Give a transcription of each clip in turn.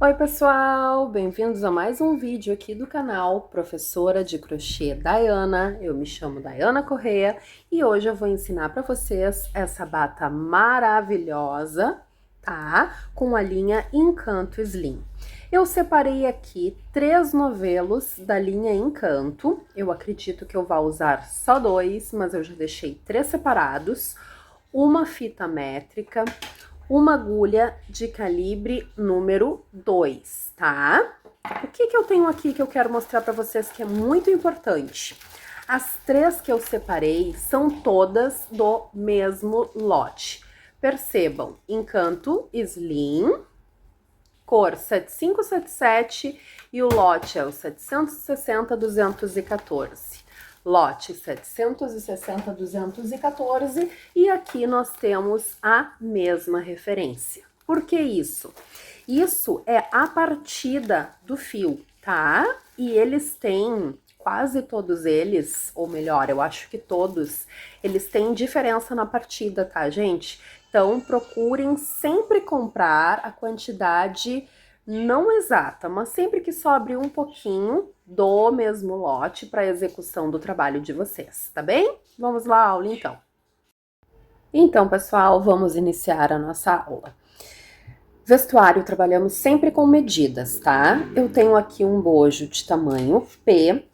Oi pessoal, bem-vindos a mais um vídeo aqui do canal Professora de Crochê Daiana. Eu me chamo Daiana Correia e hoje eu vou ensinar para vocês essa bata maravilhosa, tá? Com a linha Encanto Slim. Eu separei aqui 3 novelos da linha Encanto. Eu acredito que eu vou usar só 2, mas eu já deixei 3 separados. Uma fita métrica, uma agulha de calibre número 2, tá? O que eu tenho aqui que eu quero mostrar para vocês que é muito importante? As 3 que eu separei são todas do mesmo lote. Percebam, Encanto Slim, cor 7577 e o lote é o 760-214. Lote 760-214 e aqui nós temos a mesma referência. Por que isso? Isso é a partida do fio, tá? E eles têm, quase todos eles, ou melhor, eu acho que todos, eles têm diferença na partida, tá, gente? Então, procurem sempre comprar a quantidade não exata, mas sempre que sobre um pouquinho do mesmo lote para execução do trabalho de vocês, tá bem? Vamos lá, aula então. Então, pessoal, vamos iniciar a nossa aula. Vestuário, trabalhamos sempre com medidas, tá? Eu tenho aqui um bojo de tamanho P,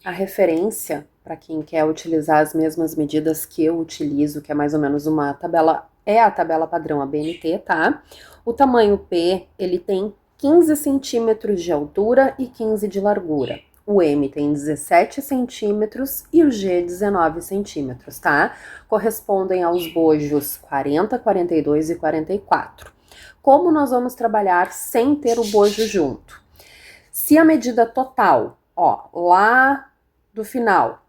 a referência, para quem quer utilizar as mesmas medidas que eu utilizo, que é mais ou menos uma tabela, é a tabela padrão ABNT, tá? O tamanho P, ele tem 15 centímetros de altura e 15 de largura. O M tem 17 centímetros e o G 19 centímetros, tá? Correspondem aos bojos 40, 42 e 44. Como nós vamos trabalhar sem ter o bojo junto? Se a medida total, ó, lá do final,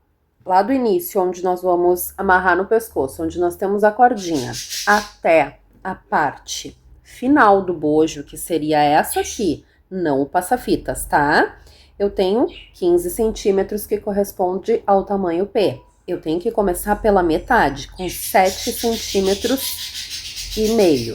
lá do início, onde nós vamos amarrar no pescoço, onde nós temos a cordinha, até a parte final do bojo, que seria essa aqui, não o passa-fitas, tá? Eu tenho 15 centímetros, que corresponde ao tamanho P. Eu tenho que começar pela metade, com 7 centímetros e meio.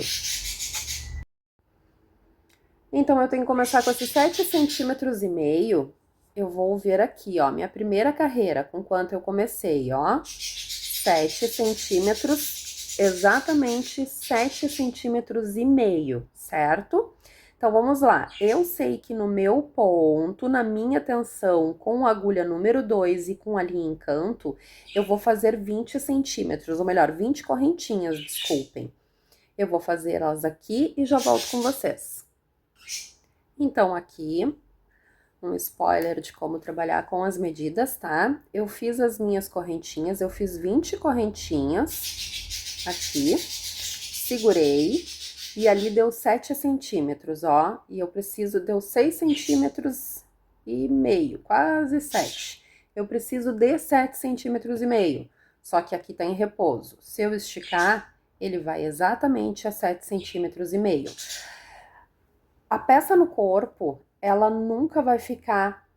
Então, eu tenho que começar com esses 7 centímetros e meio. Eu vou ver aqui, ó, minha primeira carreira, com quanto eu comecei, ó. 7 centímetros, exatamente 7 centímetros e meio, certo? Então, vamos lá. Eu sei que no meu ponto, na minha tensão, com a agulha número 2 e com a linha Encanto, eu vou fazer 20 centímetros, ou melhor, 20 correntinhas, desculpem. Eu vou fazer elas aqui e já volto com vocês. Então, aqui, um spoiler de como trabalhar com as medidas, tá? Eu fiz as minhas correntinhas, eu fiz 20 correntinhas aqui, segurei, e ali deu 7 centímetros, ó, e eu preciso, deu 6 centímetros e meio, quase 7. Eu preciso de 7 centímetros e meio, só que aqui tá em repouso. Se eu esticar, ele vai exatamente a 7 centímetros e meio. A peça no corpo, ela nunca vai ficar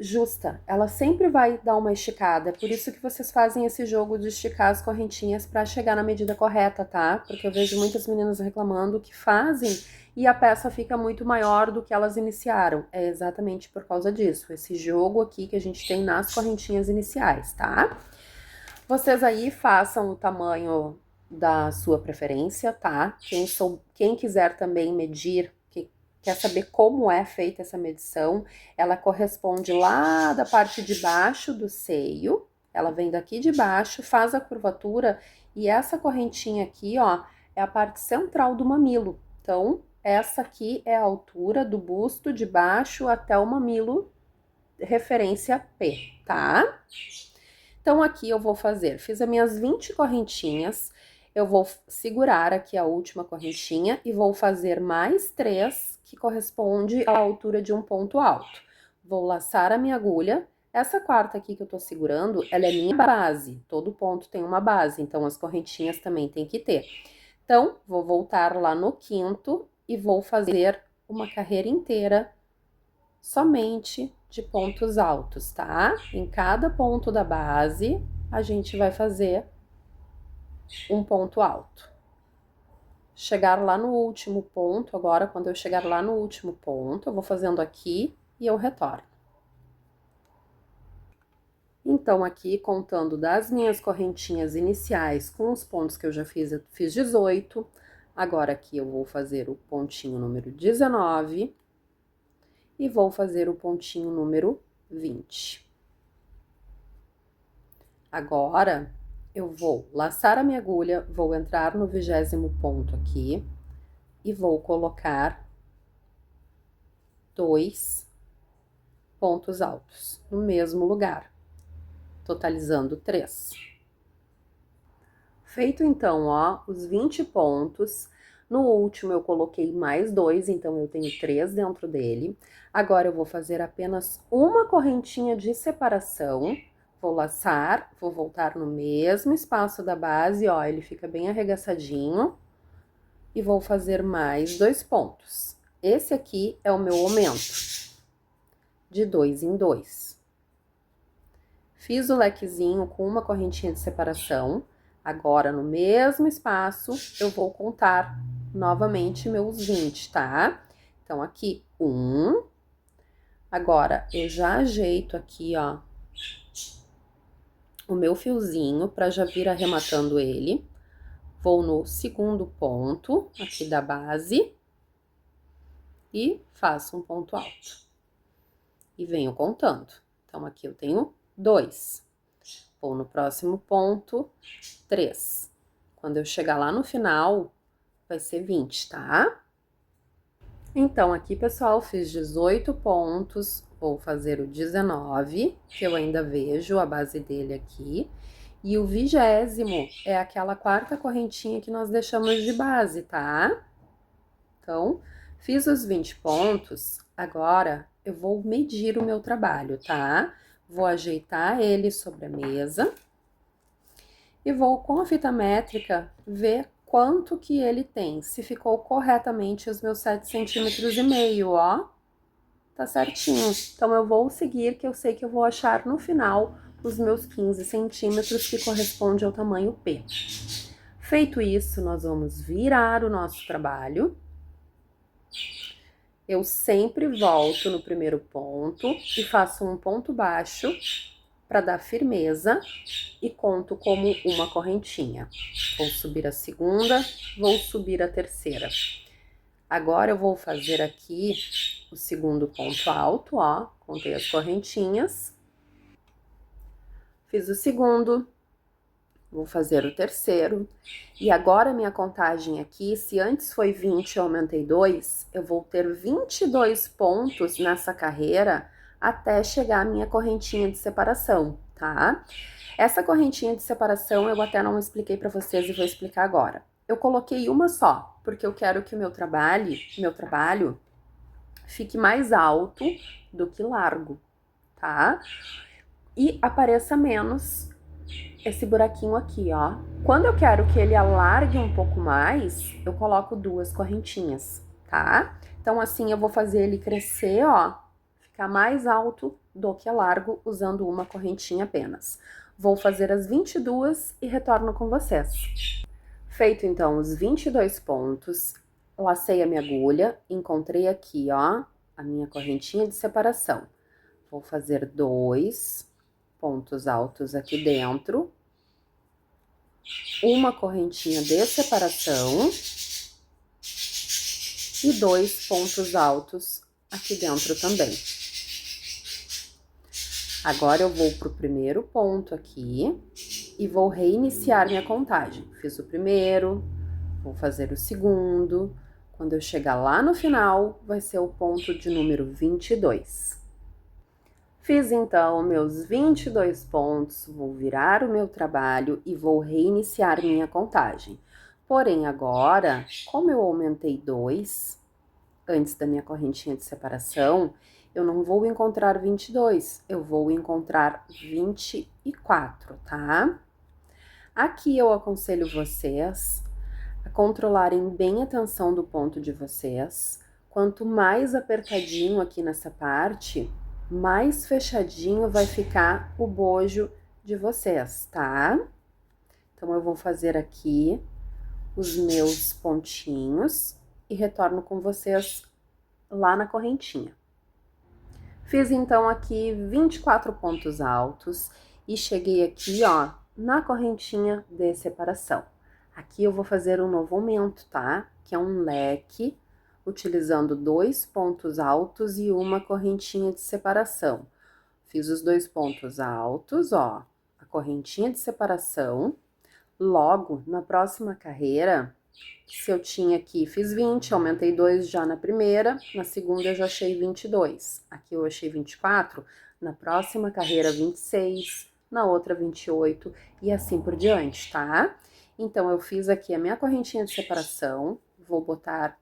justa, ela sempre vai dar uma esticada, é por isso que vocês fazem esse jogo de esticar as correntinhas para chegar na medida correta, tá? Porque eu vejo muitas meninas reclamando que fazem e a peça fica muito maior do que elas iniciaram. É exatamente por causa disso, esse jogo aqui que a gente tem nas correntinhas iniciais, tá? Vocês aí façam o tamanho da sua preferência, tá? Quem quiser também medir, quer saber como é feita essa medição, ela corresponde lá da parte de baixo do seio, ela vem daqui de baixo, faz a curvatura, e essa correntinha aqui, ó, é a parte central do mamilo. Então, essa aqui é a altura do busto de baixo até o mamilo, referência P, tá? Então, aqui eu vou fazer, fiz as minhas 20 correntinhas, eu vou segurar aqui a última correntinha e vou fazer mais 3, que corresponde à altura de um ponto alto. Vou laçar a minha agulha. Essa quarta aqui que eu tô segurando, ela é minha base. Todo ponto tem uma base, então as correntinhas também tem que ter. Então, vou voltar lá no quinto e vou fazer uma carreira inteira somente de pontos altos, tá? Em cada ponto da base, a gente vai fazer um ponto alto. chegar lá no último ponto, agora quando eu chegar lá no último ponto, eu vou fazendo aqui e eu retorno. Então, aqui, contando das minhas correntinhas iniciais com os pontos que eu já fiz, eu fiz 18. Agora, aqui eu vou fazer o pontinho número 19 e vou fazer o pontinho número 20. Agora, eu vou laçar a minha agulha, vou entrar no 20º ponto aqui e vou colocar 2 pontos altos no mesmo lugar, totalizando 3. Feito então, ó, os 20 pontos, no último eu coloquei mais 2, então eu tenho 3 dentro dele. Agora eu vou fazer apenas uma correntinha de separação, vou laçar, vou voltar no mesmo espaço da base, ó, ele fica bem arregaçadinho, e vou fazer mais 2 pontos. Esse aqui é o meu aumento, de 2 em 2. Fiz o lequezinho com uma correntinha de separação. Agora, no mesmo espaço, eu vou contar novamente meus 20, tá? Então, aqui, 1. Agora, eu já ajeito aqui, ó, o meu fiozinho pra já vir arrematando ele. Vou no segundo ponto aqui da base e faço um ponto alto. E venho contando. Então, aqui eu tenho 2. Vou no próximo ponto, 3. Quando eu chegar lá no final, vai ser 20, tá? Então, aqui, pessoal, fiz 18 pontos, vou fazer o 19, que eu ainda vejo a base dele aqui, e o 20º é aquela quarta correntinha que nós deixamos de base, tá? Então, fiz os 20 pontos, agora eu vou medir o meu trabalho, tá? Vou ajeitar ele sobre a mesa e vou, com a fita métrica, ver quanto que ele tem, se ficou corretamente os meus 7,5 cm, ó. Tá certinho. Então, eu vou seguir, que eu sei que eu vou achar no final os meus 15 centímetros, que corresponde ao tamanho P. Feito isso, nós vamos virar o nosso trabalho. Eu sempre volto no primeiro ponto e faço um ponto baixo para dar firmeza e conto como uma correntinha. Vou subir a segunda, vou subir a terceira. Agora eu vou fazer aqui o segundo ponto alto, ó, contei as correntinhas. Fiz o segundo, vou fazer o terceiro. E agora, minha contagem aqui, se antes foi 20 eu aumentei 2, eu vou ter 22 pontos nessa carreira até chegar a minha correntinha de separação, tá? Essa correntinha de separação eu até não expliquei pra vocês e vou explicar agora. Eu coloquei uma só, porque eu quero que o meu trabalho fique mais alto do que largo, tá? E apareça menos esse buraquinho aqui, ó. Quando eu quero que ele alargue um pouco mais, eu coloco 2 correntinhas, tá? Então, assim, eu vou fazer ele crescer, ó, ficar mais alto do que largo, usando uma correntinha apenas. Vou fazer as 22 e retorno com vocês. Feito, então, os 22 pontos, lacei a minha agulha, encontrei aqui, ó, a minha correntinha de separação. Vou fazer 2 pontos altos aqui dentro, uma correntinha de separação e 2 pontos altos aqui dentro também. Agora eu vou pro primeiro ponto aqui e vou reiniciar minha contagem. Fiz o primeiro, vou fazer o segundo. Quando eu chegar lá no final, vai ser o ponto de número 22. Fiz então meus 22 pontos, vou virar o meu trabalho e vou reiniciar minha contagem. Porém, agora, como eu aumentei 2 antes da minha correntinha de separação, eu não vou encontrar 22, eu vou encontrar 24, tá? Aqui eu aconselho vocês a controlarem bem a tensão do ponto de vocês. Quanto mais apertadinho aqui nessa parte, mais fechadinho vai ficar o bojo de vocês, tá? Então, eu vou fazer aqui os meus pontinhos e retorno com vocês lá na correntinha. Fiz então aqui 24 pontos altos e cheguei aqui, ó, na correntinha de separação. Aqui eu vou fazer um novo aumento, tá? Que é um leque, utilizando 2 pontos altos e uma correntinha de separação. Fiz os 2 pontos altos, ó, a correntinha de separação. Logo, na próxima carreira, se eu tinha aqui, fiz 20, aumentei 2 já na primeira, na segunda eu já achei 22. Aqui eu achei 24, na próxima carreira 26, na outra 28 e assim por diante, tá? Então, eu fiz aqui a minha correntinha de separação, vou botar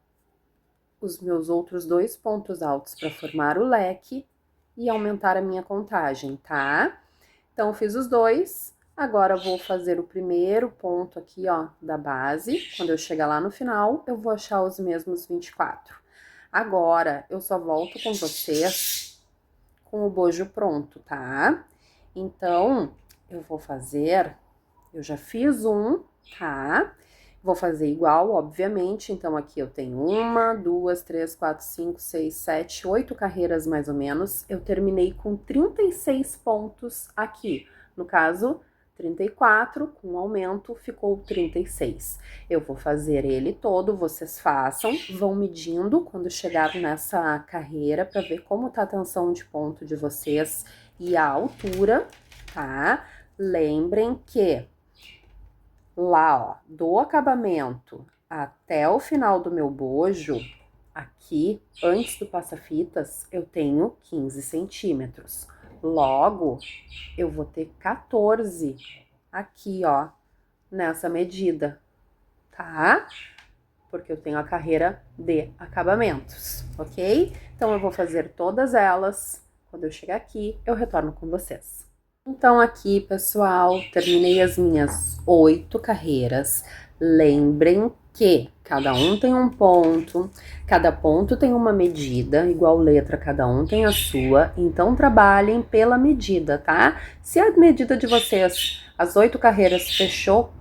os meus outros 2 pontos altos para formar o leque e aumentar a minha contagem, tá? Então, eu fiz os 2. Agora, eu vou fazer o primeiro ponto aqui, ó, da base. Quando eu chegar lá no final, eu vou achar os mesmos 24. Agora, eu só volto com vocês com o bojo pronto, tá? Então, eu vou fazer... Eu já fiz um, tá? Vou fazer igual, obviamente. Então, aqui eu tenho 1, 2, 3, 4, 5, 6, 7, 8 carreiras mais ou menos. Eu terminei com 36 pontos aqui. No caso... 34, com aumento, ficou 36. Eu vou fazer ele todo, vocês façam, vão medindo quando chegar nessa carreira para ver como tá a tensão de ponto de vocês e a altura, tá? Lembrem que lá, ó, do acabamento até o final do meu bojo, aqui, antes do passa-fitas, eu tenho 15 centímetros. Logo, eu vou ter 14 aqui, ó, nessa medida, tá? Porque eu tenho a carreira de acabamentos, ok? Então, eu vou fazer todas elas. Quando eu chegar aqui, eu retorno com vocês. Então, aqui, pessoal, terminei as minhas 8 carreiras. Lembrem que cada um tem um ponto, cada ponto tem uma medida, igual letra, cada um tem a sua, então trabalhem pela medida, tá? Se a medida de vocês, as 8 carreiras, fechou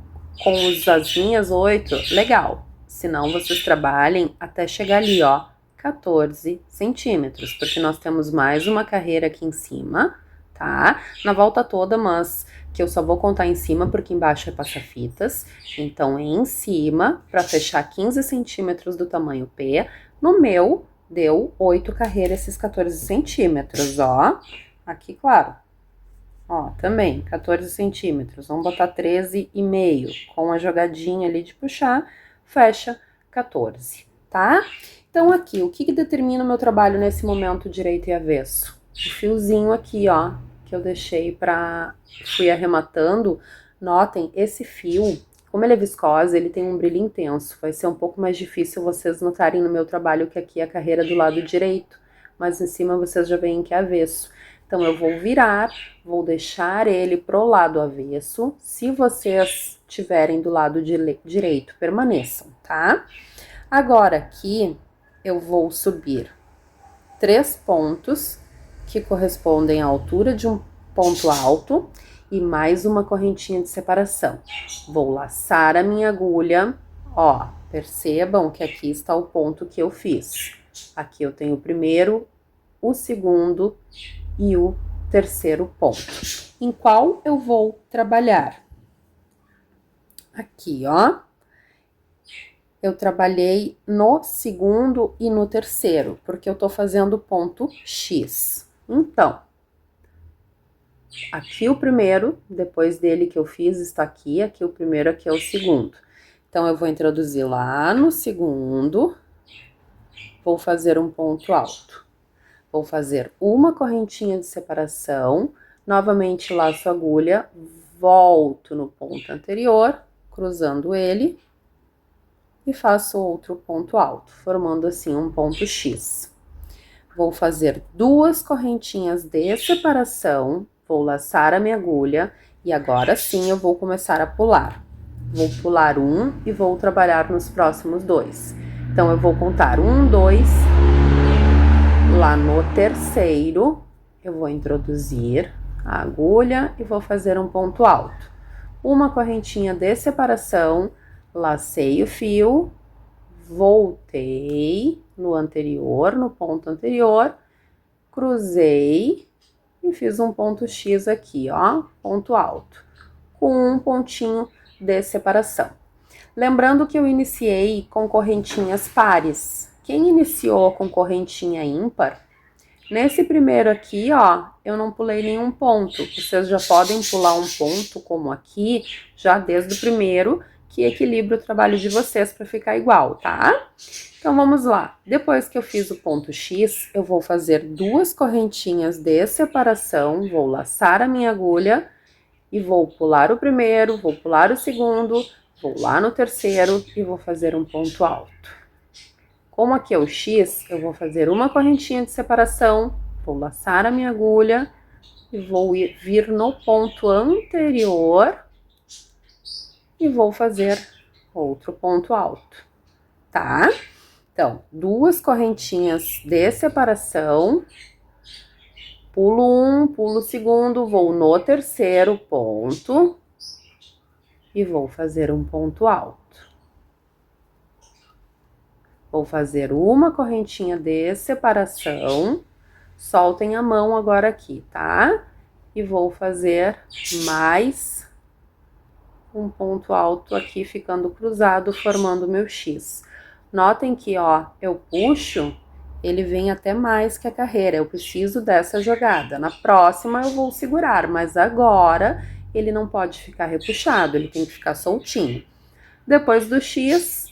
com as minhas 8, legal. Se não, vocês trabalhem até chegar ali, ó, 14 centímetros, porque nós temos mais uma carreira aqui em cima, tá? Na volta toda, mas... que eu só vou contar em cima, porque embaixo é passa-fitas. Então, é em cima, para fechar 15 centímetros do tamanho P. No meu, deu 8 carreiras, esses 14 centímetros, ó. Aqui, claro. Ó, também, 14 centímetros. Vamos botar 13,5. Com a jogadinha ali de puxar, fecha 14, tá? Então, aqui, o que determina o meu trabalho nesse momento direito e avesso? O fiozinho aqui, ó, que eu deixei fui arrematando. Notem, esse fio, como ele é viscose, ele tem um brilho intenso. Vai ser um pouco mais difícil vocês notarem no meu trabalho que aqui é a carreira do lado direito, mas em cima vocês já veem que é avesso. Então, eu vou virar, vou deixar ele pro lado avesso. Se vocês tiverem do lado direito, permaneçam, tá? Agora, aqui, eu vou subir 3 pontos, que correspondem à altura de um ponto alto e mais uma correntinha de separação. Vou laçar a minha agulha, ó, percebam que aqui está o ponto que eu fiz. Aqui eu tenho o primeiro, o segundo e o terceiro ponto. Em qual eu vou trabalhar? Aqui, ó. Eu trabalhei no segundo e no terceiro, porque eu tô fazendo ponto X. Então, aqui o primeiro, depois dele que eu fiz, está aqui o primeiro, aqui é o segundo. Então, eu vou introduzir lá no segundo, vou fazer um ponto alto. Vou fazer uma correntinha de separação, novamente laço a agulha, volto no ponto anterior, cruzando ele, e faço outro ponto alto, formando assim um ponto X. Vou fazer 2 correntinhas de separação, vou laçar a minha agulha e agora sim eu vou começar a pular. Vou pular 1 e vou trabalhar nos próximos 2. Então, eu vou contar 1, 2, lá no terceiro, eu vou introduzir a agulha e vou fazer um ponto alto. Uma correntinha de separação, lacei o fio, voltei no anterior, no ponto anterior, cruzei e fiz um ponto X aqui, ó, ponto alto, com um pontinho de separação. Lembrando que eu iniciei com correntinhas pares. Quem iniciou com correntinha ímpar, nesse primeiro aqui, ó, eu não pulei nenhum ponto. Vocês já podem pular um ponto, como aqui, já desde o primeiro, que equilibra o trabalho de vocês para ficar igual, tá? Então, vamos lá. Depois que eu fiz o ponto X, eu vou fazer 2 correntinhas de separação, vou laçar a minha agulha e vou pular o primeiro, vou pular o segundo, vou lá no terceiro e vou fazer um ponto alto. Como aqui é o X, eu vou fazer uma correntinha de separação, vou laçar a minha agulha e vou vir no ponto anterior e vou fazer outro ponto alto, tá? Então, 2 correntinhas de separação, pulo um, pulo o segundo, vou no terceiro ponto e vou fazer um ponto alto. Vou fazer uma correntinha de separação, soltem a mão agora aqui, tá? E vou fazer mais um ponto alto aqui, ficando cruzado, formando o meu X. Notem que, ó, eu puxo, ele vem até mais que a carreira, eu preciso dessa jogada. Na próxima eu vou segurar, mas agora ele não pode ficar repuxado, ele tem que ficar soltinho. Depois do X,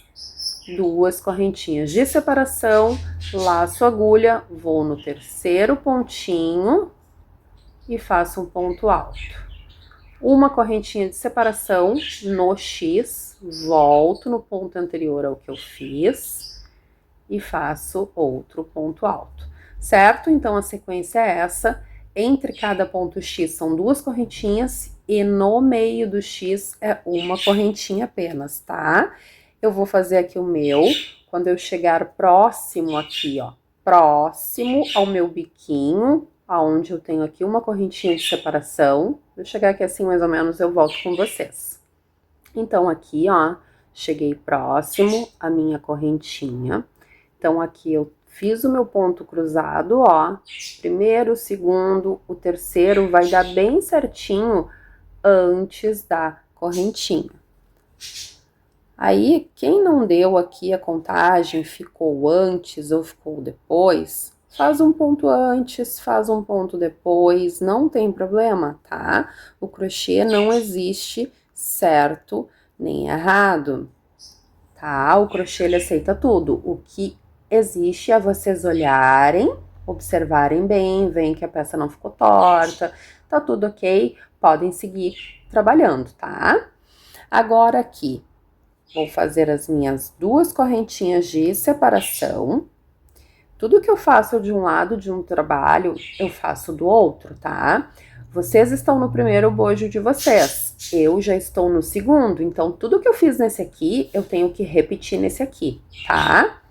2 correntinhas de separação, laço a agulha, vou no terceiro pontinho e faço um ponto alto. Uma correntinha de separação no X, volto no ponto anterior ao que eu fiz e faço outro ponto alto, certo? Então, a sequência é essa. Entre cada ponto X são 2 correntinhas e no meio do X é uma correntinha apenas, tá? Eu vou fazer aqui o meu, quando eu chegar próximo aqui, ó, próximo ao meu biquinho, aonde eu tenho aqui uma correntinha de separação. Vou chegar aqui assim mais ou menos, eu volto com vocês. Então, aqui, ó, cheguei próximo à minha correntinha. Então, aqui eu fiz o meu ponto cruzado, ó, primeiro, segundo, o terceiro vai dar bem certinho antes da correntinha. Aí, quem não deu aqui a contagem, ficou antes ou ficou depois, faz um ponto antes, faz um ponto depois, não tem problema, tá? O crochê não existe certo nem errado, tá? O crochê, ele aceita tudo. O que existe é vocês olharem, observarem bem, veem que a peça não ficou torta, tá tudo ok, podem seguir trabalhando, tá? Agora aqui, vou fazer as minhas 2 correntinhas de separação. Tudo que eu faço de um lado de um trabalho, eu faço do outro, tá? Vocês estão no primeiro bojo de vocês, eu já estou no segundo, então tudo que eu fiz nesse aqui, eu tenho que repetir nesse aqui, tá?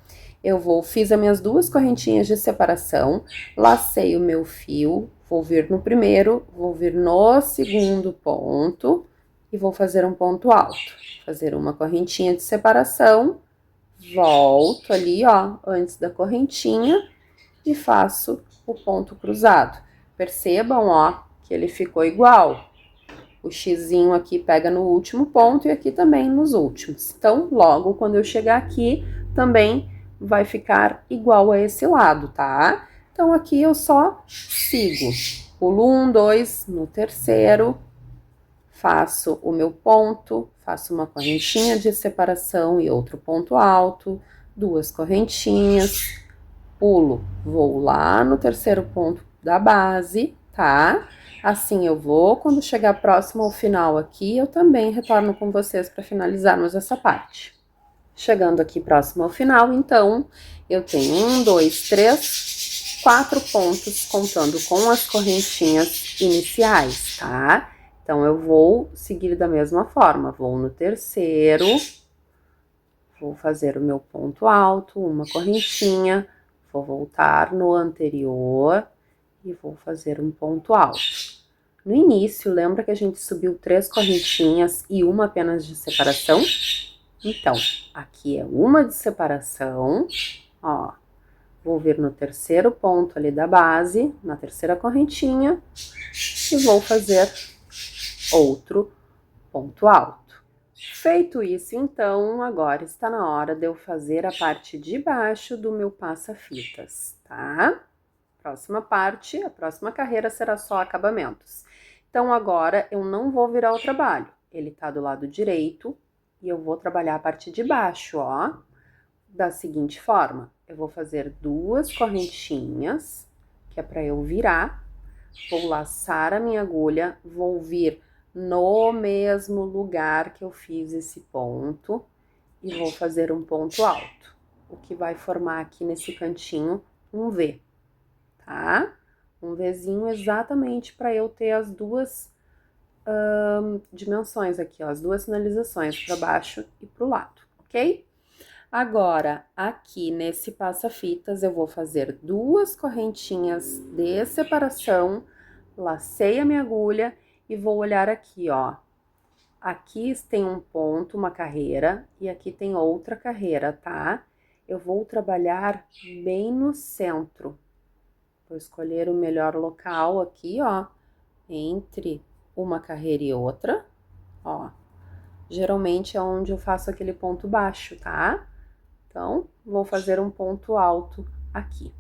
Fiz as minhas 2 correntinhas de separação, lacei o meu fio, vou vir no primeiro, vou vir no segundo ponto e vou fazer um ponto alto. Fazer uma correntinha de separação, volto ali, ó, antes da correntinha e faço o ponto cruzado. Percebam, ó, que ele ficou igual. O xizinho aqui pega no último ponto e aqui também nos últimos. Então, logo quando eu chegar aqui, também vai ficar igual a esse lado, tá? Então, aqui eu só sigo. Pulo 1, 2, no terceiro, faço o meu ponto, faço uma correntinha de separação e outro ponto alto, 2 correntinhas, pulo, vou lá no terceiro ponto da base, tá? Assim eu vou, quando chegar próximo ao final aqui, eu também retorno com vocês para finalizarmos essa parte. Chegando aqui próximo ao final, então, eu tenho 1, 2, 3, 4 pontos, contando com as correntinhas iniciais, tá? Então, eu vou seguir da mesma forma, vou no terceiro, vou fazer o meu ponto alto, uma correntinha, vou voltar no anterior e vou fazer um ponto alto. No início, lembra que a gente subiu 3 correntinhas e uma apenas de separação? Então, aqui é uma de separação, ó. Vou vir no terceiro ponto ali da base, na terceira correntinha, e vou fazer outro ponto alto. Feito isso, então, agora está na hora de eu fazer a parte de baixo do meu passa-fitas, tá? Próxima parte, a próxima carreira será só acabamentos. Então, agora eu não vou virar o trabalho. Ele tá do lado direito e eu vou trabalhar a parte de baixo, ó, da seguinte forma. Eu vou fazer 2 correntinhas, que é para eu virar. Vou laçar a minha agulha, vou vir no mesmo lugar que eu fiz esse ponto e vou fazer um ponto alto, o que vai formar aqui nesse cantinho um V, tá? Um Vzinho exatamente para eu ter as duas dimensões aqui, ó, as duas sinalizações, para baixo e para o lado, ok? Agora, aqui nesse passa-fitas, eu vou fazer 2 correntinhas de separação, lacei a minha agulha e vou olhar aqui, ó. Aqui tem um ponto, uma carreira, e aqui tem outra carreira, tá? Eu vou trabalhar bem no centro. Vou escolher o melhor local aqui, ó, entre uma carreira e outra, ó. Geralmente é onde eu faço aquele ponto baixo, tá? Então, vou fazer um ponto alto aqui.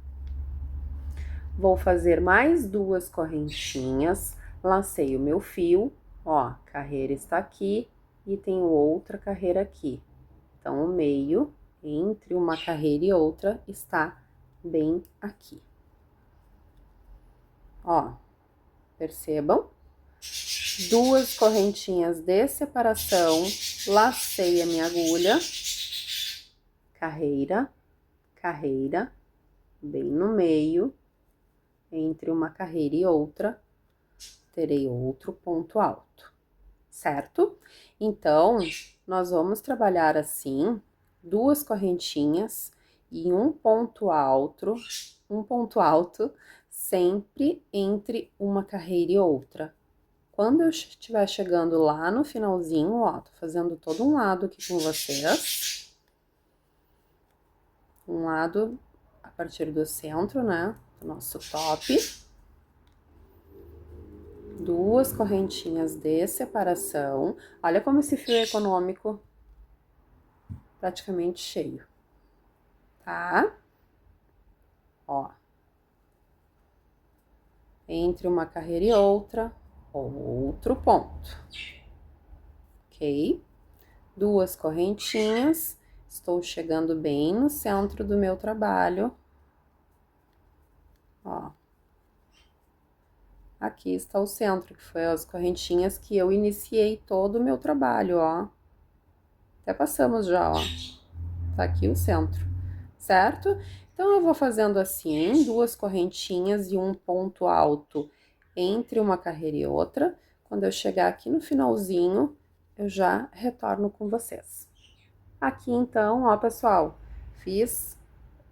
Vou fazer mais 2 correntinhas, lacei o meu fio, ó, carreira está aqui e tenho outra carreira aqui. Então, o meio entre uma carreira e outra está bem aqui. Ó, percebam? 2 correntinhas de separação, lacei a minha agulha, carreira, carreira, bem no meio, entre uma carreira e outra, terei outro ponto alto, certo? Então, nós vamos trabalhar assim, 2 correntinhas e um ponto alto, sempre entre uma carreira e outra. Quando eu estiver chegando lá no finalzinho, ó, tô fazendo todo um lado aqui com vocês. Um lado a partir do centro, né, do nosso top. 2 correntinhas de separação. Olha como esse fio é econômico, praticamente cheio, tá? Ó. Entre uma carreira e outra, outro ponto, ok? 2 correntinhas, estou chegando bem no centro do meu trabalho, ó. Aqui está o centro, que foi as correntinhas que eu iniciei todo o meu trabalho, ó. Até passamos já, ó. Tá aqui o centro, certo? Então, eu vou fazendo assim, 2 correntinhas e um ponto alto entre uma carreira e outra. Quando eu chegar aqui no finalzinho, eu já retorno com vocês. Aqui, então, ó, pessoal, fiz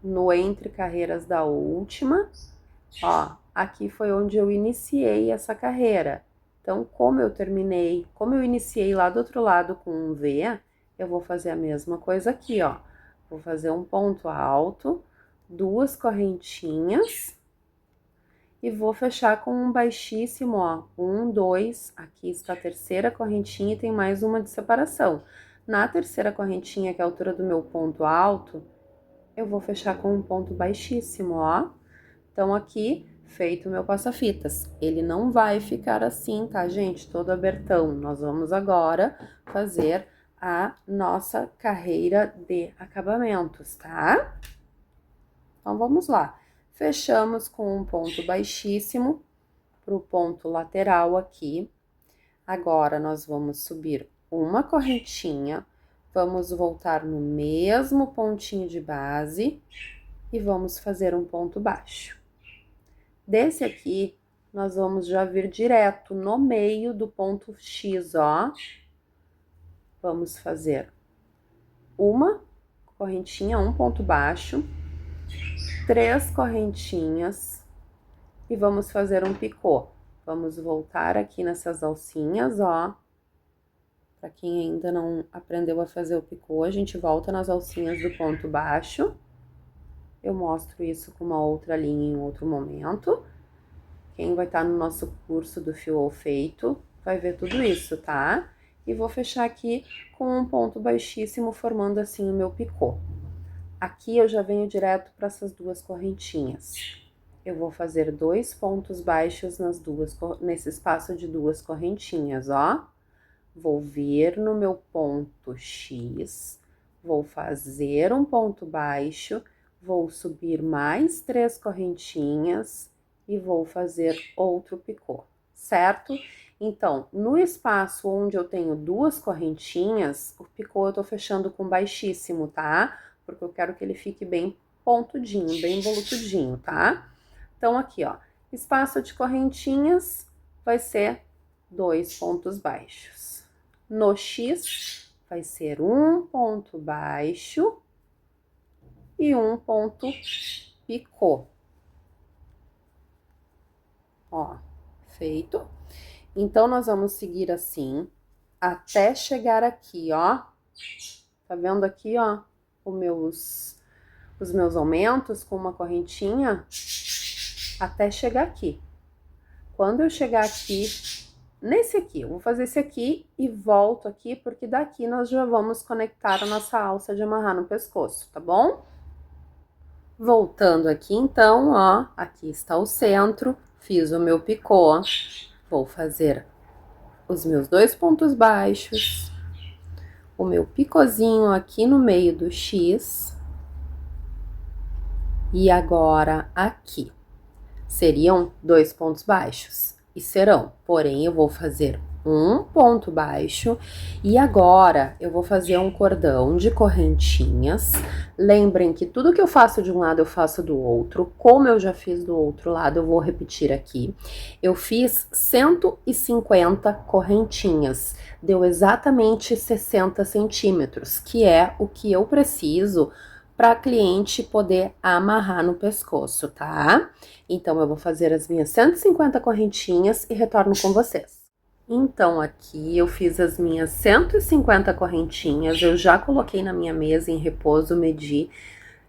no entre carreiras da última, ó, aqui foi onde eu iniciei essa carreira. Então, como eu iniciei lá do outro lado com um V, eu vou fazer a mesma coisa aqui, ó. Vou fazer um ponto alto, 2 correntinhas e vou fechar com um baixíssimo, ó. 1, 2, aqui está a terceira correntinha e tem mais uma de separação. Na terceira correntinha, que é a altura do meu ponto alto, eu vou fechar com um ponto baixíssimo, ó. Então, aqui, feito o meu passa-fitas. Ele não vai ficar assim, tá, gente? Todo abertão. Nós vamos agora fazer a nossa carreira de acabamentos, tá? Então, vamos lá. Fechamos com um ponto baixíssimo pro ponto lateral aqui. Agora, nós vamos subir uma correntinha, vamos voltar no mesmo pontinho de base e vamos fazer um ponto baixo. Desse aqui, nós vamos já vir direto no meio do ponto X, ó. Vamos fazer uma correntinha, um ponto baixo, 3 correntinhas e vamos fazer um picô. Vamos voltar aqui nessas alcinhas, ó, Para quem ainda não aprendeu a fazer o picô, a gente volta nas alcinhas do ponto baixo. Eu mostro isso com uma outra linha em outro momento. Quem vai estar no nosso curso do fio ao feito vai ver tudo isso, tá? E vou fechar aqui com um ponto baixíssimo, formando assim o meu picô. Aqui eu já venho direto para essas duas correntinhas. Eu vou fazer 2 pontos baixos nesse espaço de duas correntinhas, ó. Vou vir no meu ponto X, vou fazer um ponto baixo, vou subir mais 3 correntinhas e vou fazer outro picô, certo? Então, no espaço onde eu tenho duas correntinhas, o picô eu tô fechando com baixíssimo, tá? Porque eu quero que ele fique bem pontudinho, bem volutudinho, tá? Então, aqui, ó, espaço de correntinhas vai ser 2 pontos baixos. No X, vai ser um ponto baixo e um ponto picô. Ó, feito. Então, nós vamos seguir assim, até chegar aqui, ó. Tá vendo aqui, ó, os meus aumentos com uma correntinha? Até chegar aqui. Quando eu chegar aqui, nesse aqui, eu vou fazer esse aqui e volto aqui, porque daqui nós já vamos conectar a nossa alça de amarrar no pescoço, tá bom? Voltando aqui, então, ó, aqui está o centro, fiz o meu picô, vou fazer os meus 2 pontos baixos, o meu picôzinho aqui no meio do X, e agora aqui. Seriam 2 pontos baixos, e serão, porém, eu vou fazer um ponto baixo, e agora eu vou fazer um cordão de correntinhas. Lembrem que tudo que eu faço de um lado eu faço do outro, como eu já fiz do outro lado, eu vou repetir aqui. Eu fiz 150 correntinhas, deu exatamente 60 centímetros, que é o que eu preciso para a cliente poder amarrar no pescoço, tá? Então, eu vou fazer as minhas 150 correntinhas e retorno com vocês. Então, aqui eu fiz as minhas 150 correntinhas, eu já coloquei na minha mesa em repouso, medi,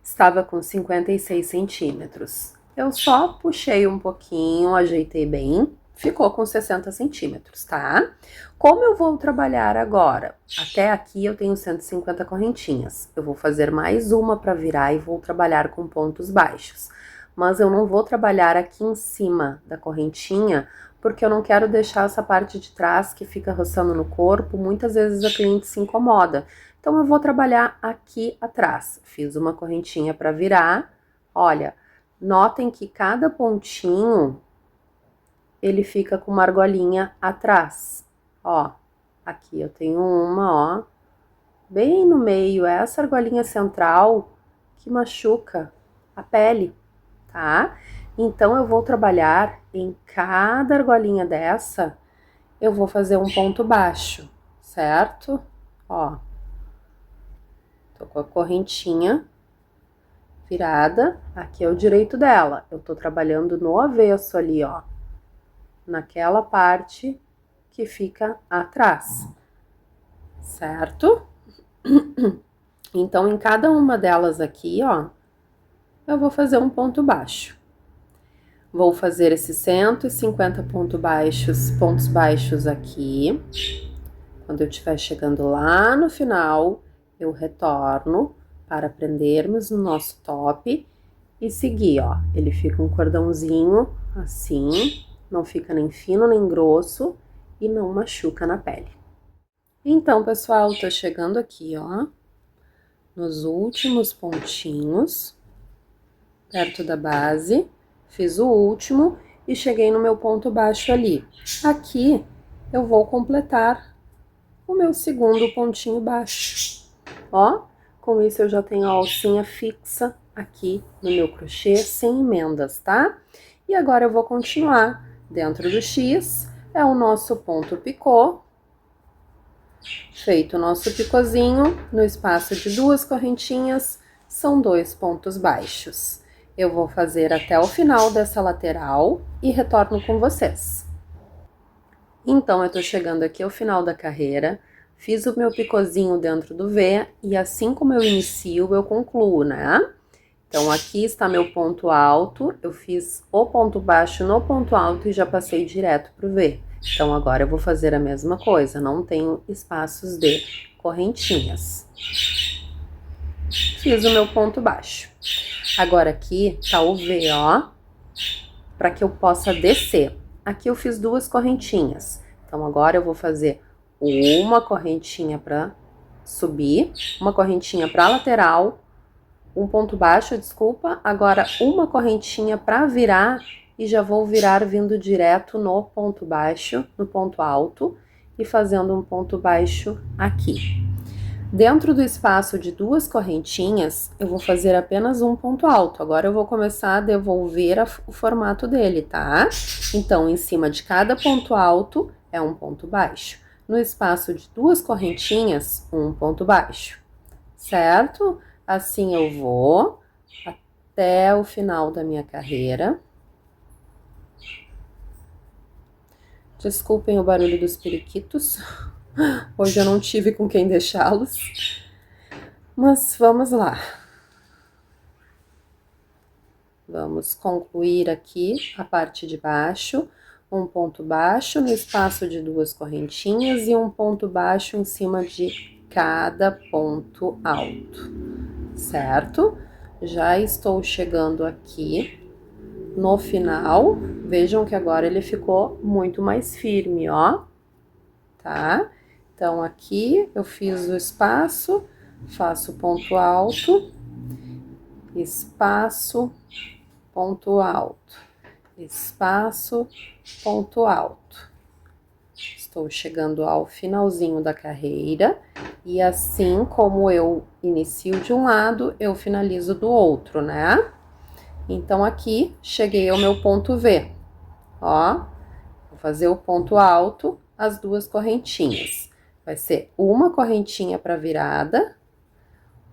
estava com 56 centímetros. Eu só puxei um pouquinho, ajeitei bem, ficou com 60 centímetros, tá? Como eu vou trabalhar agora? Até aqui eu tenho 150 correntinhas. Eu vou fazer mais uma para virar e vou trabalhar com pontos baixos. Mas eu não vou trabalhar aqui em cima da correntinha, porque eu não quero deixar essa parte de trás que fica roçando no corpo. Muitas vezes a cliente se incomoda. Então, eu vou trabalhar aqui atrás. Fiz uma correntinha para virar. Olha, notem que cada pontinho ele fica com uma argolinha atrás. Ó, aqui eu tenho uma, ó, bem no meio, é essa argolinha central que machuca a pele, tá? Então, eu vou trabalhar em cada argolinha dessa, eu vou fazer um ponto baixo, certo? Ó, tô com a correntinha virada, aqui é o direito dela. Eu tô trabalhando no avesso ali, ó, naquela parte que fica atrás, certo? Então, em cada uma delas aqui, ó, eu vou fazer um ponto baixo. Vou fazer esses 150 pontos baixos aqui. Quando eu estiver chegando lá no final, eu retorno para prendermos no nosso top e seguir, ó. Ele fica um cordãozinho assim, não fica nem fino nem grosso e não machuca na pele. Então, pessoal, tô chegando aqui, ó, nos últimos pontinhos, perto da base, fiz o último e cheguei no meu ponto baixo ali. Aqui, eu vou completar o meu segundo pontinho baixo, ó. Com isso, eu já tenho a alcinha fixa aqui no meu crochê, sem emendas, tá? E agora eu vou continuar dentro do X, é o nosso ponto picô. Feito o nosso picôzinho, no espaço de duas correntinhas, são 2 pontos baixos. Eu vou fazer até o final dessa lateral e retorno com vocês. Então, eu tô chegando aqui ao final da carreira, Fiz o meu picôzinho dentro do V e assim como eu inicio, eu concluo, né? Então, aqui está meu ponto alto, eu fiz o ponto baixo no ponto alto e já passei direto pro V. Então, agora eu vou fazer a mesma coisa, não tenho espaços de correntinhas. Fiz o meu ponto baixo. Agora aqui tá o V, ó, para que eu possa descer. Aqui eu fiz duas correntinhas. Então, agora eu vou fazer uma correntinha para subir, uma correntinha para lateral, um ponto baixo, desculpa, agora uma correntinha para virar e já vou virar vindo direto no ponto baixo, no ponto alto e fazendo um ponto baixo aqui. Dentro do espaço de duas correntinhas, eu vou fazer apenas um ponto alto. Agora eu vou começar a devolver o formato dele, tá? Então, em cima de cada ponto alto é um ponto baixo. No espaço de duas correntinhas, um ponto baixo, certo? Assim eu vou até o final da minha carreira. Desculpem o barulho dos periquitos. Hoje eu não tive com quem deixá-los. Mas vamos lá. Vamos concluir aqui a parte de baixo. Um ponto baixo no espaço de duas correntinhas e um ponto baixo em cima de cada ponto alto, certo? Já estou chegando aqui no final. Vejam que agora ele ficou muito mais firme, ó, tá? Então, aqui eu fiz o espaço, faço ponto alto, espaço, ponto alto, espaço, ponto alto. Estou chegando ao finalzinho da carreira e assim como eu inicio de um lado, eu finalizo do outro, né? Então, aqui, cheguei ao meu ponto V, ó, vou fazer o ponto alto, as duas correntinhas. Vai ser uma correntinha para virada,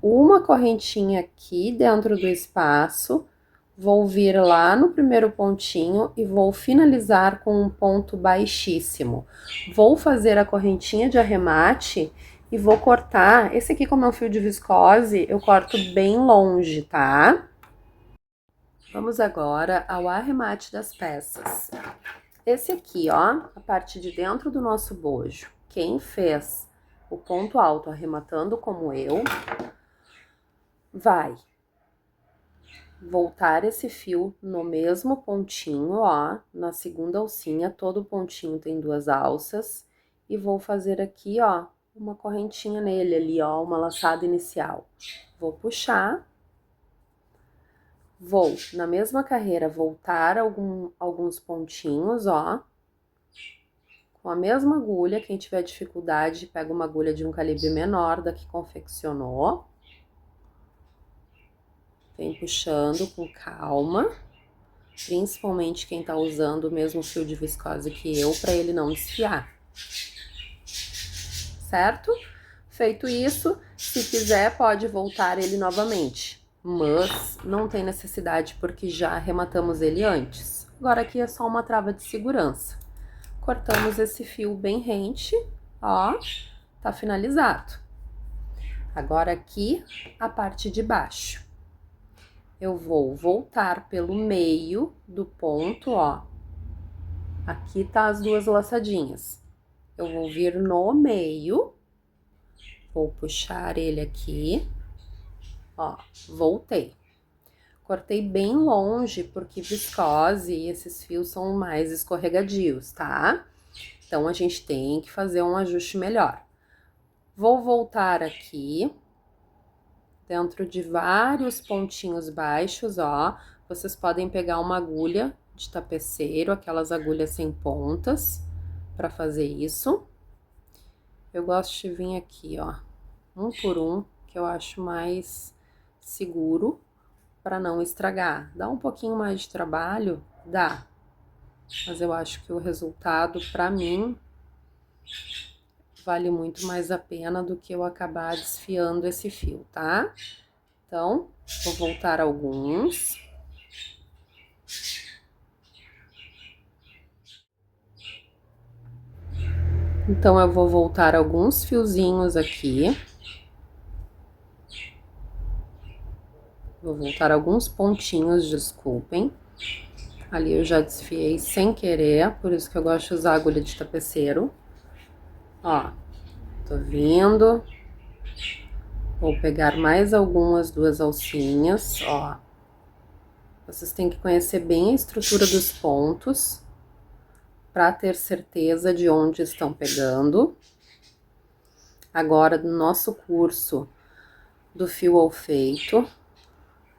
uma correntinha aqui dentro do espaço, vou vir lá no primeiro pontinho e vou finalizar com um ponto baixíssimo. Vou fazer a correntinha de arremate e vou cortar, esse aqui como é um fio de viscose, eu corto bem longe, tá? Vamos agora ao arremate das peças. Esse aqui, ó, a parte de dentro do nosso bojo, quem fez o ponto alto arrematando como eu, vai voltar esse fio no mesmo pontinho, ó, na segunda alcinha, todo pontinho tem duas alças, e vou fazer aqui, ó, uma correntinha nele ali, ó, uma laçada inicial. Vou puxar. Vou, na mesma carreira, voltar alguns pontinhos, ó. Com a mesma agulha, quem tiver dificuldade, pega uma agulha de um calibre menor da que confeccionou. Vem puxando com calma, principalmente quem tá usando o mesmo fio de viscose que eu, para ele não desfiar. Certo? Feito isso, se quiser, pode voltar ele novamente. Mas não tem necessidade porque já arrematamos ele antes. Agora aqui é só uma trava de segurança. Cortamos esse fio bem rente, ó, tá finalizado. Agora aqui a parte de baixo. Eu vou voltar pelo meio do ponto, ó. Aqui tá as duas laçadinhas. Eu vou vir no meio, vou puxar ele aqui. Ó, voltei. Cortei bem longe, porque viscose e esses fios são mais escorregadios, tá? Então, a gente tem que fazer um ajuste melhor. Vou voltar aqui, dentro de vários pontinhos baixos, ó. Vocês podem pegar uma agulha de tapeceiro, aquelas agulhas sem pontas, para fazer isso. Eu gosto de vir aqui, ó, um por um, que eu acho mais seguro para não estragar. Dá um pouquinho mais de trabalho? Dá. Mas eu acho que o resultado, para mim, vale muito mais a pena do que eu acabar desfiando esse fio, tá? Então, vou voltar alguns. Então, eu vou voltar alguns fiozinhos aqui. Vou voltar alguns pontinhos, desculpem. Ali eu já desfiei sem querer, por isso que eu gosto de usar agulha de tapeceiro. Ó, tô vindo. Vou pegar mais algumas, 2 alcinhas, ó. Vocês têm que conhecer bem a estrutura dos pontos para ter certeza de onde estão pegando. Agora, no nosso curso do fio ao feito,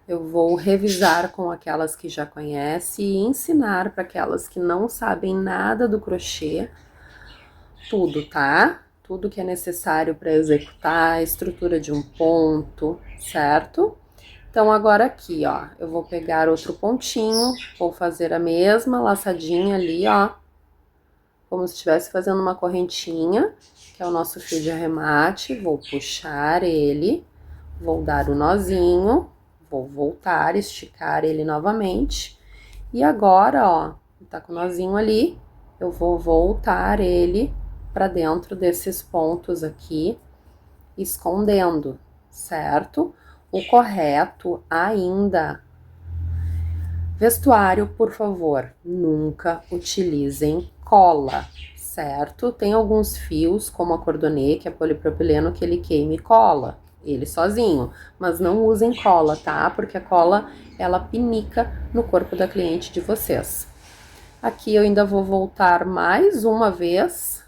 eu vou revisar com aquelas que já conhecem e ensinar para aquelas que não sabem nada do crochê, tudo, tá? Tudo que é necessário para executar a estrutura de um ponto, certo? Então, agora aqui, ó, eu vou pegar outro pontinho, vou fazer a mesma laçadinha ali, ó, como se estivesse fazendo uma correntinha, que é o nosso fio de arremate, vou puxar ele, vou dar o nozinho, vou voltar, esticar ele novamente, e agora, ó, tá com o nozinho ali, eu vou voltar ele pra dentro desses pontos aqui, escondendo, certo? O correto ainda. Vestuário, por favor, nunca utilizem cola, certo? Tem alguns fios, como a cordonê, que é polipropileno, que ele queima e cola, ele sozinho. Mas não usem cola, tá? Porque a cola, ela pinica no corpo da cliente de vocês. Aqui eu ainda vou voltar mais uma vez,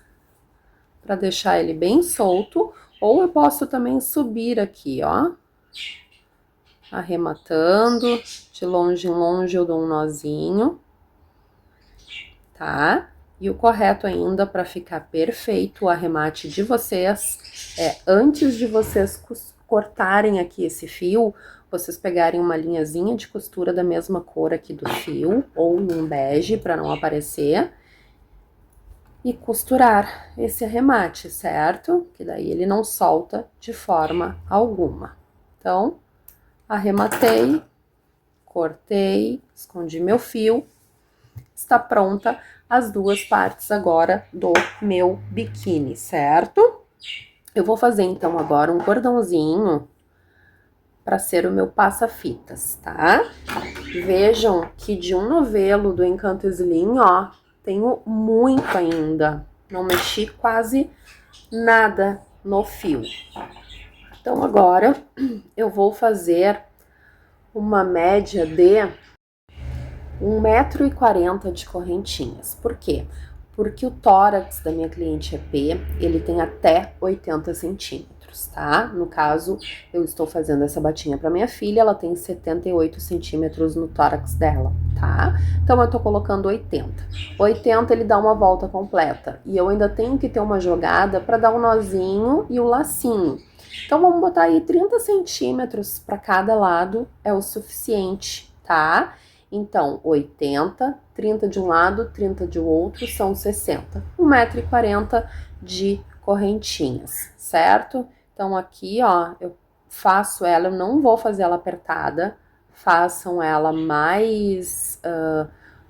para deixar ele bem solto. Ou eu posso também subir aqui, ó. Arrematando, de longe em longe eu dou um nozinho, tá? E o correto ainda para ficar perfeito o arremate de vocês é antes de vocês cortarem aqui esse fio, vocês pegarem uma linhazinha de costura da mesma cor aqui do fio, ou um bege para não aparecer, e costurar esse arremate, certo? Que daí ele não solta de forma alguma. Então, arrematei, cortei, escondi meu fio, está pronta as duas partes agora do meu biquíni, certo? Eu vou fazer então agora um cordãozinho para ser o meu passa-fitas, tá? Vejam que de um novelo do Encanto Slim, ó, tenho muito ainda, não mexi quase nada no fio. Então agora eu vou fazer uma média de 1,40 m de correntinhas. Por quê? Porque o tórax da minha cliente é P, ele tem até 80 centímetros, tá? No caso, eu estou fazendo essa batinha para minha filha, ela tem 78 centímetros no tórax dela, tá? Então, eu tô colocando 80. 80 ele dá uma volta completa, e eu ainda tenho que ter uma jogada para dar um nozinho e o lacinho. Então, vamos botar aí 30 centímetros para cada lado, é o suficiente, tá? Então, 80, 30 de um lado, 30 de outro, são 60. 1,40 m de correntinhas, certo? Então, aqui, ó, eu faço ela, eu não vou fazer ela apertada, façam ela mais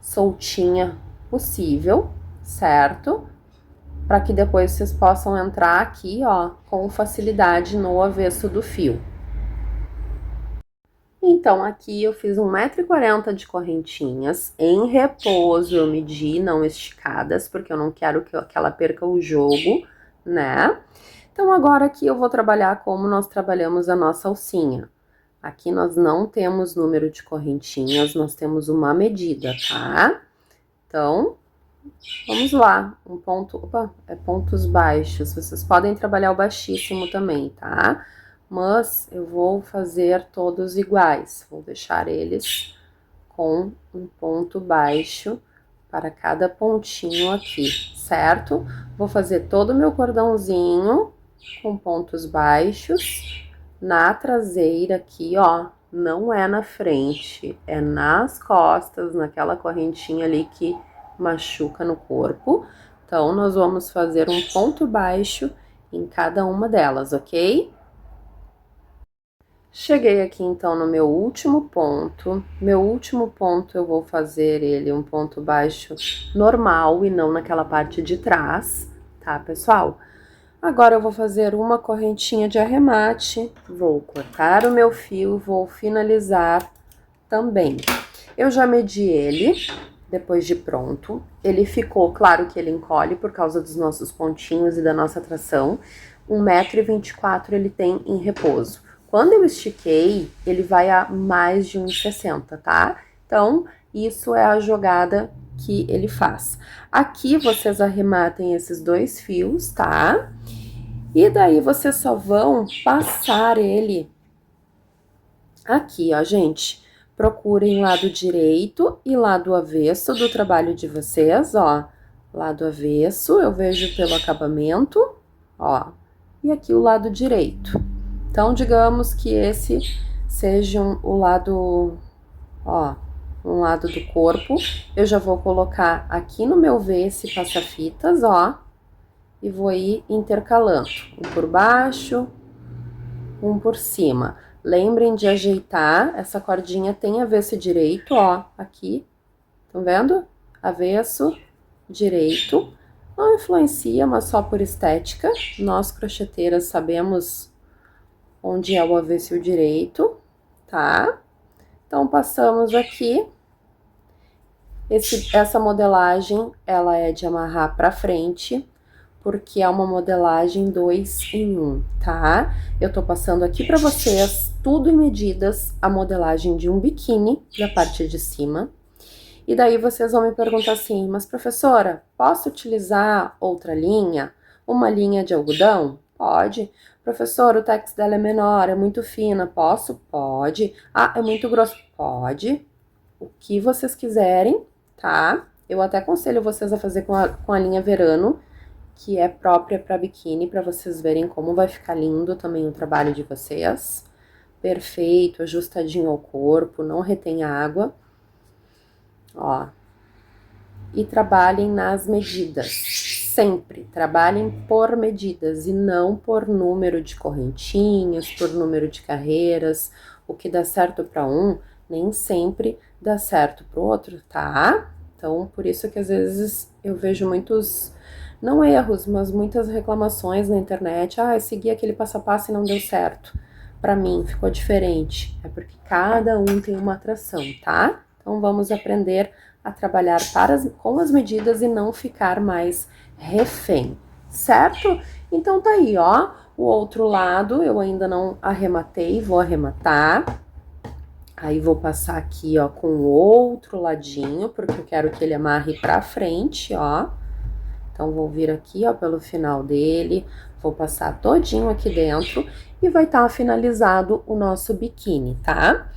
soltinha possível, certo? Para que depois vocês possam entrar aqui, ó, com facilidade no avesso do fio. Então, aqui eu fiz 1,40 m de correntinhas, em repouso eu medi, não esticadas, porque eu não quero que ela perca o jogo, né? Então, agora aqui eu vou trabalhar como nós trabalhamos a nossa alcinha. Aqui nós não temos número de correntinhas, nós temos uma medida, tá? Então, vamos lá, um ponto, opa, é pontos baixos, vocês podem trabalhar o baixíssimo também, tá? Mas eu vou fazer todos iguais, vou deixar eles com um ponto baixo para cada pontinho aqui, certo? Vou fazer todo o meu cordãozinho com pontos baixos na traseira aqui, ó, não é na frente, é nas costas, naquela correntinha ali que machuca no corpo. Então, nós vamos fazer um ponto baixo em cada uma delas, ok? Cheguei aqui, então, no meu último ponto. Meu último ponto, eu vou fazer ele um ponto baixo normal e não naquela parte de trás, tá, pessoal? Agora eu vou fazer uma correntinha de arremate, vou cortar o meu fio, vou finalizar também. Eu já medi ele, depois de pronto. Ele ficou, claro que ele encolhe por causa dos nossos pontinhos e da nossa tração. 1,24 m ele tem em repouso. Quando eu estiquei, ele vai a mais de 1,60 m, tá? Então, isso é a jogada que ele faz. Aqui vocês arrematem esses 2 fios, tá? E daí vocês só vão passar ele aqui, ó, gente. Procurem lado direito e lado avesso do trabalho de vocês, ó. Lado avesso, eu vejo pelo acabamento, ó. E aqui o lado direito. Então, digamos que esse seja o lado, ó, um lado do corpo. Eu já vou colocar aqui no meu V esse passa-fitas, ó. E vou ir intercalando. Um por baixo, um por cima. Lembrem de ajeitar, essa cordinha tem avesso direito, ó, aqui, estão vendo? Avesso direito, não influencia, mas só por estética. Nós crocheteiras sabemos onde é o avesso direito, tá? Então, passamos aqui. Essa modelagem, ela é de amarrar pra frente, porque é uma modelagem 2 em 1, tá? Eu tô passando aqui pra vocês, tudo em medidas, a modelagem de um biquíni, da parte de cima. E daí vocês vão me perguntar assim, mas professora, posso utilizar outra linha? Uma linha de algodão? Pode. Professora, o tex dela é menor, é muito fina, posso? Pode. Ah, é muito grosso? Pode. O que vocês quiserem, tá? Eu até aconselho vocês a fazer com a linha Verano, que é própria para biquíni, para vocês verem como vai ficar lindo também o trabalho de vocês. Perfeito, ajustadinho ao corpo, não retém água. Ó. E trabalhem nas medidas. Sempre trabalhem por medidas e não por número de correntinhas, por número de carreiras. O que dá certo para um, nem sempre dá certo para o outro, tá? Então, por isso que às vezes eu vejo muitos, não erros, mas muitas reclamações na internet. Ah, eu segui aquele passo a passo e não deu certo. Para mim, ficou diferente. É porque cada um tem uma atração, tá? Então, vamos aprender a trabalhar com as medidas e não ficar mais refém, certo? Então, tá aí, ó. O outro lado eu ainda não arrematei, vou arrematar. Aí, vou passar aqui, ó, com o outro ladinho, porque eu quero que ele amarre pra frente, ó. Então, vou vir aqui, ó, pelo final dele, vou passar todinho aqui dentro e vai estar finalizado o nosso biquíni, tá?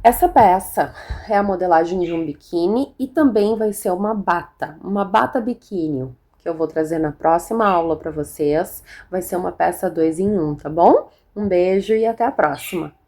Essa peça é a modelagem de um biquíni e também vai ser uma bata biquíni, que eu vou trazer na próxima aula para vocês. Vai ser uma peça 2 em 1, tá bom? Um beijo e até a próxima!